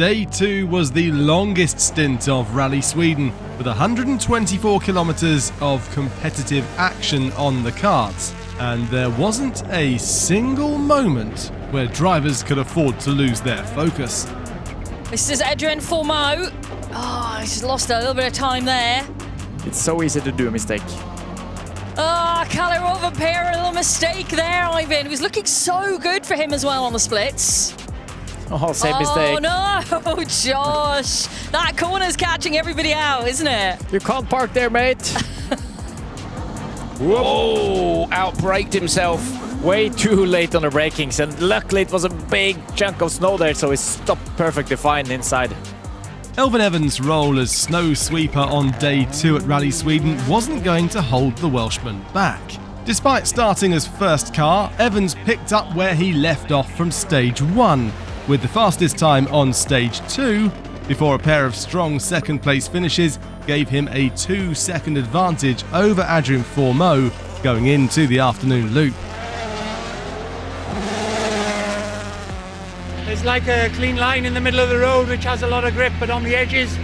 Day 2 was the longest stint of Rally Sweden, with 124 kilometres of competitive action on the cards. And there wasn't a single moment where drivers could afford to lose their focus. This is Adrian Fourmeau. Oh, he's lost a little bit of time there. It's so easy to do a mistake. Oh, Kalle Rovanperä, a little mistake there, Ivan. It was looking so good for him as well on the splits. Oh, same mistake. Oh no, Josh. That corner's catching everybody out, isn't it? You can't park there, mate. Whoa, outbraked himself. Way too late on the brakings, and luckily it was a big chunk of snow there, so it stopped perfectly fine inside. Elfyn Evans' role as snow sweeper on Day 2 at Rally Sweden wasn't going to hold the Welshman back. Despite starting as first car, Evans picked up where he left off from Stage 1, with the fastest time on Stage 2, before a pair of strong second-place finishes gave him a 2-second advantage over Adrian Fourmeau going into the afternoon loop. It's like a clean line in the middle of the road which has a lot of grip, but on the edges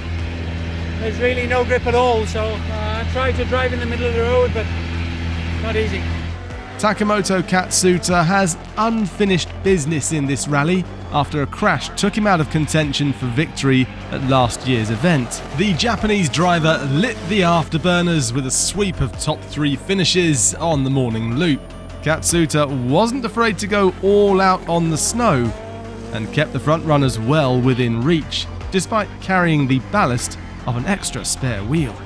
there's really no grip at all, so I try to drive in the middle of the road, but not easy. Takamoto Katsuta has unfinished business in this rally after a crash took him out of contention for victory at last year's event. The Japanese driver lit the afterburners with a sweep of top 3 finishes on the morning loop. Katsuta wasn't afraid to go all out on the snow and kept the front runners well within reach, despite carrying the ballast of an extra spare wheel.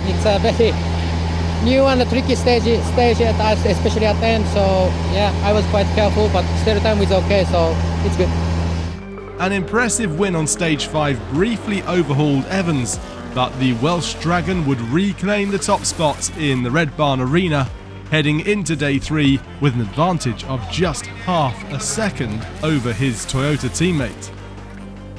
It's a very new and a tricky stage especially at the end, so yeah, I was quite careful, but still the time was okay, so it's good. An impressive win on Stage 5 briefly overhauled Evans, but the Welsh Dragon would reclaim the top spot in the Red Barn Arena, heading into Day 3 with an advantage of just half a second over his Toyota teammate.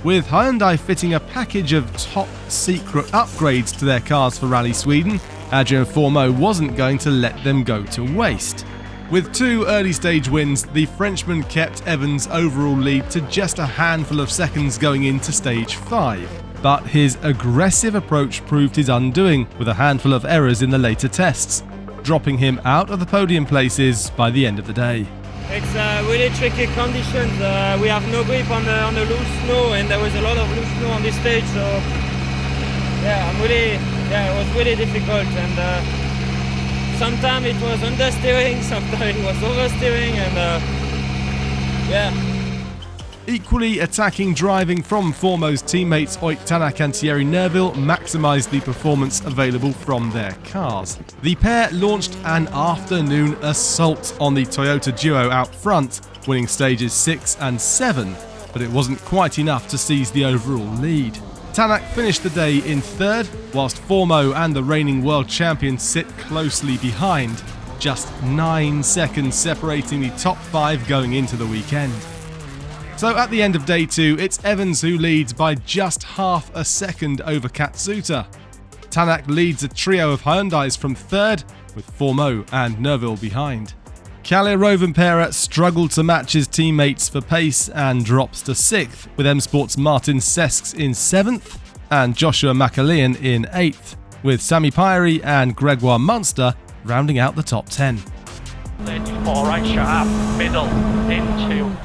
With Hyundai fitting a package of top-secret upgrades to their cars for Rally Sweden, Adrian Fourmeau wasn't going to let them go to waste. With 2 early stage wins, the Frenchman kept Evans' overall lead to just a handful of seconds going into Stage 5. But his aggressive approach proved his undoing, with a handful of errors in the later tests, dropping him out of the podium places by the end of the day. It's really tricky conditions. We have no grip on the loose snow, and there was a lot of loose snow on this stage, so yeah, it was really difficult, and sometimes it was understeering, sometimes it was oversteering, and yeah. Equally attacking driving from Fourmeau's teammates Oyt Tanak and Thierry Neuville maximised the performance available from their cars. The pair launched an afternoon assault on the Toyota duo out front, winning stages 6 and 7, but it wasn't quite enough to seize the overall lead. Tanak finished the day in 3rd, whilst Fourmeau and the reigning world champion sit closely behind, just 9 seconds separating the top 5 going into the weekend. So at the end of Day 2, it's Evans who leads by just half a second over Katsuta. Tanak leads a trio of Hyundais from 3rd, with Fourmeau and Neuville behind. Kalle Rovanperä struggled to match his teammates for pace and drops to 6th, with M-Sport's Martin Sesks in 7th and Joshua McAlean in 8th, with Sami Pyri and Gregoire Munster rounding out the top 10. Then 4 right sharp, middle, into